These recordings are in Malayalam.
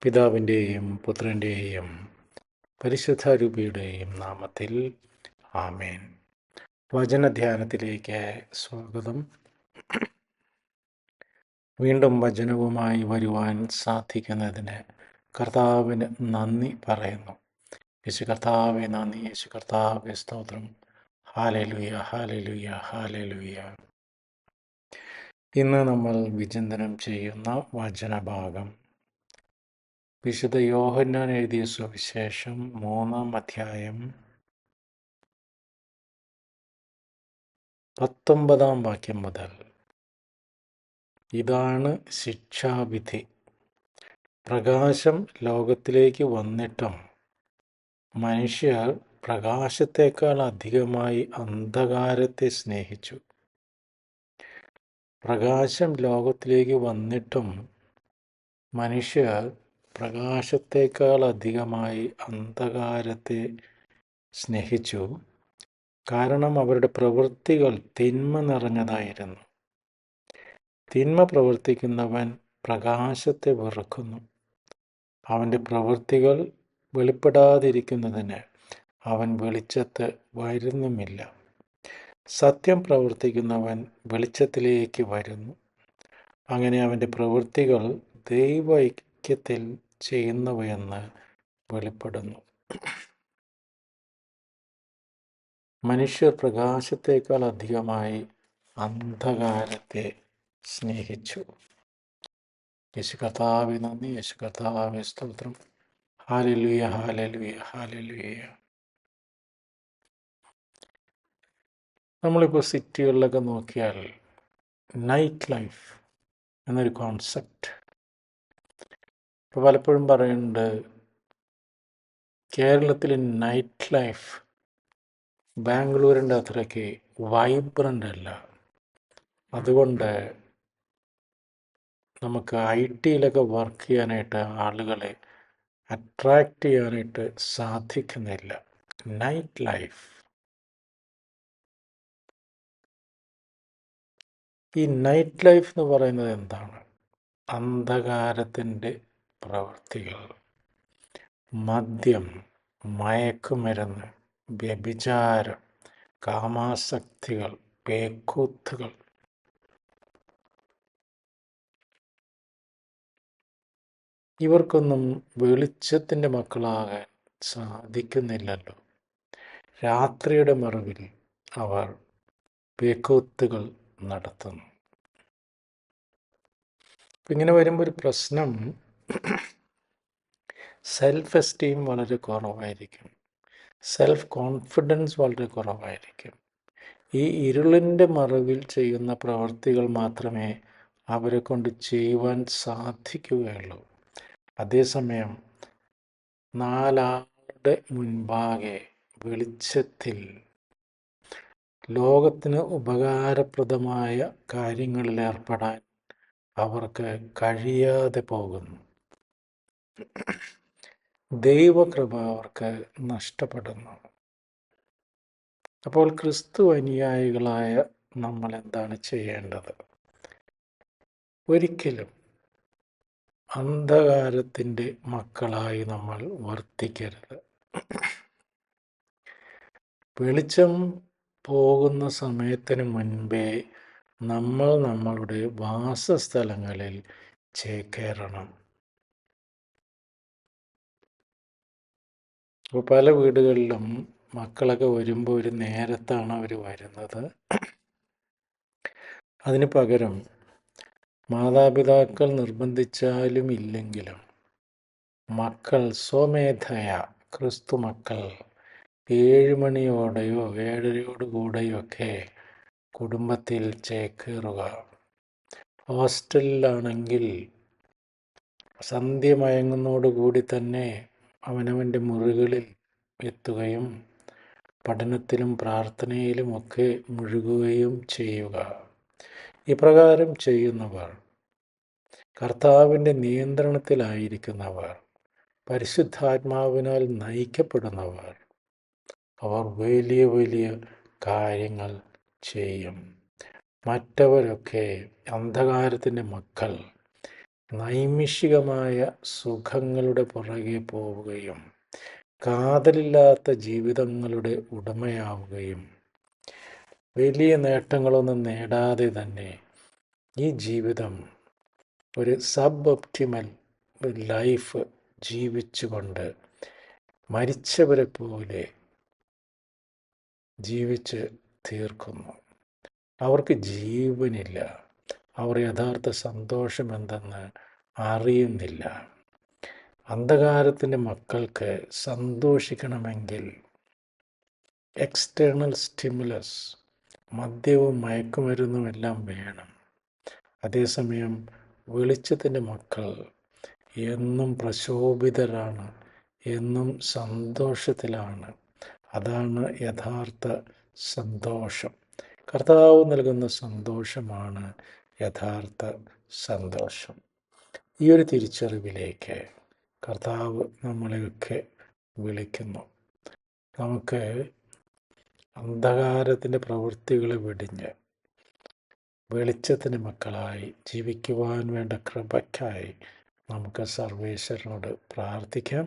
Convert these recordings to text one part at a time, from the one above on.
പിതാവിൻ്റെയും പുത്രൻ്റെയും പരിശുദ്ധാരൂപിയുടെയും നാമത്തിൽ ആമേൻ. വചനധ്യാനത്തിലേക്ക് സ്വാഗതം. വീണ്ടും വചനവുമായി വരുവാൻ സാധിക്കുന്നതിന് കർത്താവിന് നന്ദി പറയുന്നു. യേശു കർത്താവെ നന്ദി, യേശു കർത്താവെ സ്തോത്രം. Hallelujah, hallelujah, hallelujah. ഇന്ന് നമ്മൾ വിചിന്തനം ചെയ്യുന്ന വചനഭാഗം വിശുദ്ധ യോഹന്നാൻ എഴുതിയ സുവിശേഷം 3-ാം അധ്യായം 19-ാം വാക്യം മുതൽ. ഇതാണ് ശിക്ഷാവിധി, പ്രകാശം ലോകത്തിലേക്ക് വന്നിട്ടും മനുഷ്യർ പ്രകാശത്തേക്കാൾ അധികമായി അന്ധകാരത്തെ സ്നേഹിച്ചു. പ്രകാശം ലോകത്തിലേക്ക് വന്നിട്ടും മനുഷ്യർ പ്രകാശത്തേക്കാൾ അധികമായി അന്ധകാരത്തെ സ്നേഹിച്ചു, കാരണം അവരുടെ പ്രവൃത്തികൾ തിന്മ നിറഞ്ഞതായിരുന്നു. തിന്മ പ്രവർത്തിക്കുന്നവൻ പ്രകാശത്തെ വെറുക്കുന്നു, അവൻ്റെ പ്രവൃത്തികൾ വെളിപ്പെടാതിരിക്കുന്നതിന് അവൻ വെളിച്ചത്ത് വരുന്നുമില്ല. സത്യം പ്രവർത്തിക്കുന്നവൻ വെളിച്ചത്തിലേക്ക് വരുന്നു, അങ്ങനെ അവൻ്റെ പ്രവൃത്തികൾ ദൈവൈക്യത്തിൽ ചെയ്യുന്നവയെന്ന് വെളിപ്പെടുന്നു. മനുഷ്യർ പ്രകാശത്തേക്കാൾ അധികമായി അന്ധകാരത്തെ സ്നേഹിച്ചു. യേശു കർത്താവേ നന്ദി, യേശു കർത്താവേ സ്തോത്രം. Hallelujah, hallelujah, hallelujah. നമ്മളിപ്പോൾ സിറ്റികളിലൊക്കെ നോക്കിയാൽ നൈറ്റ് ലൈഫ് എന്നൊരു കോൺസെപ്റ്റ് ഇപ്പോൾ പലപ്പോഴും പറയുന്നുണ്ട്, കേരളത്തിൽ നൈറ്റ് ലൈഫ് ബാംഗ്ലൂരിൻ്റെ അത്രയ്ക്ക് വൈബ്രൻ്റ് അല്ല. അതുകൊണ്ട് നമുക്ക് IT-യിലൊക്കെ വർക്ക് ചെയ്യാനായിട്ട് ആളുകളെ അട്രാക്റ്റ് ചെയ്യാനായിട്ട് സാധിക്കുന്നില്ല. നൈറ്റ് ലൈഫ്, ഈ നൈറ്റ് ലൈഫ് എന്ന് പറയുന്നത് എന്താണ്? അന്ധകാരത്തിൻ്റെ പ്രവൃത്തികൾ, മദ്യം, മയക്കുമരുന്ന്, വ്യഭിചാരം, കാമാസക്തികൾ, പേക്കൂത്തുകൾ. ഇവർക്കൊന്നും വെളിച്ചത്തിൻ്റെ മക്കളാകാൻ സാധിക്കുന്നില്ലല്ലോ. രാത്രിയുടെ മറവിൽ അവർ പേക്കൂത്തുകൾ നടത്തുന്നു. ഇങ്ങനെ വരുമ്പോൾ ഒരു പ്രശ്നം, സെൽഫ് എസ്റ്റീം വളരെ കുറവായിരിക്കും, സെൽഫ് കോൺഫിഡൻസ് വളരെ കുറവായിരിക്കും. ഈ ഇരുളിൻ്റെ മറവിൽ ചെയ്യുന്ന പ്രവൃത്തികൾ മാത്രമേ അവരെ കൊണ്ട് ചെയ്യുവാൻ സാധിക്കുകയുള്ളൂ. അതേസമയം നാലാളുടെ മുൻപാകെ വെളിച്ചത്തിൽ ലോകത്തിന് ഉപകാരപ്രദമായ കാര്യങ്ങളിൽ ഏർപ്പെടാൻ അവർക്ക് കഴിയാതെ പോകുന്നു. ദൈവകൃപ അവർക്ക് നഷ്ടപ്പെടുന്നു. അപ്പോൾ ക്രിസ്തു അനുയായികളായ നമ്മൾ എന്താണ് ചെയ്യേണ്ടത്? ഒരിക്കലും അന്ധകാരത്തിൻ്റെ മക്കളായി നമ്മൾ വർത്തിക്കരുത്. വെളിച്ചം പോകുന്ന സമയത്തിന് മുൻപേ നമ്മൾ നമ്മളുടെ വാസസ്ഥലങ്ങളിൽ ചേക്കേറണം. അപ്പോൾ പല വീടുകളിലും മക്കളൊക്കെ വരുമ്പോൾ ഒരു നേരത്താണ് അവർ വരുന്നത്. അതിന് പകരം മാതാപിതാക്കൾ നിർബന്ധിച്ചാലും ഇല്ലെങ്കിലും മക്കൾ സ്വമേധയ, ക്രിസ്തു മക്കൾ 7 മണിയോടെയോ 7:30 ഒക്കെ കുടുംബത്തിൽ ചേക്കേറുക. ഹോസ്റ്റലിലാണെങ്കിൽ സന്ധ്യ മയങ്ങുന്നതോടുകൂടി തന്നെ അവനവൻ്റെ മുറികളിൽ എത്തുകയും പഠനത്തിലും പ്രാർത്ഥനയിലുമൊക്കെ മുഴുകുകയും ചെയ്യുക. ഇപ്രകാരം ചെയ്യുന്നവർ, കർത്താവിൻ്റെ നിയന്ത്രണത്തിലായിരിക്കുന്നവർ, പരിശുദ്ധാത്മാവിനാൽ നയിക്കപ്പെടുന്നവർ, അവർ വലിയ വലിയ കാര്യങ്ങൾ ചെയ്യും. മറ്റവരൊക്കെ അന്ധകാരത്തിൻ്റെ മക്കൾ നൈമിഷികമായ സുഖങ്ങളുടെ പുറകെ പോവുകയും കാതലില്ലാത്ത ജീവിതങ്ങളുടെ ഉടമയാവുകയും വലിയ നേട്ടങ്ങളൊന്നും നേടാതെ തന്നെ ഈ ജീവിതം ഒരു സബ് ഒപ്റ്റിമൽ ലൈഫ് ജീവിച്ചുകൊണ്ട് മരിച്ചവരെ പോലെ ജീവിച്ച് തീർക്കുന്നു. അവർക്ക് ജീവനില്ല. അവർ യഥാർത്ഥ സന്തോഷം എന്തെന്ന് അറിയുന്നില്ല. അന്ധകാരത്തിൻ്റെ മക്കൾക്ക് സന്തോഷിക്കണമെങ്കിൽ എക്സ്റ്റേണൽ സ്റ്റിമുലസ്, മദ്യവും മയക്കുമരുന്നും എല്ലാം വേണം. അതേസമയം വെളിച്ചത്തിൻ്റെ മക്കൾ എന്നും പ്രശോഭിതരാണ്, എന്നും സന്തോഷത്തിലാണ്. അതാണ് യഥാർത്ഥ സന്തോഷം. കർത്താവ് നൽകുന്ന സന്തോഷമാണ് യഥാർത്ഥ സന്തോഷം. ഈ ഒരു തിരിച്ചറിവിലേക്ക് കർത്താവ് നമ്മളെയൊക്കെ വിളിക്കുന്നു. നമുക്ക് അന്ധകാരത്തിൻ്റെ പ്രവൃത്തികളെ വെടിഞ്ഞ് വെളിച്ചത്തിൻ്റെ മക്കളായി ജീവിക്കുവാൻ വേണ്ട കൃപയ്ക്കായി നമുക്ക് സർവേശ്വരനോട് പ്രാർത്ഥിക്കാം.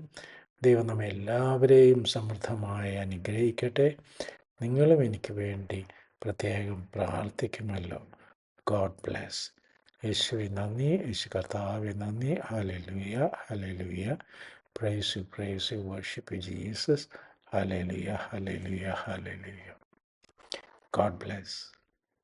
ദൈവം നമ്മെ എല്ലാവരെയും സമൃദ്ധമായി അനുഗ്രഹിക്കട്ടെ. നിങ്ങളും എനിക്ക് വേണ്ടി പ്രത്യേകം പ്രാർത്ഥിക്കുമല്ലോ. God bless. യേശുവെ നന്ദി, യേശു കർത്താവെ നന്ദി. Hallelujah, hallelujah. Praise you, worship you Jesus. Hallelujah, hallelujah, hallelujah. God bless.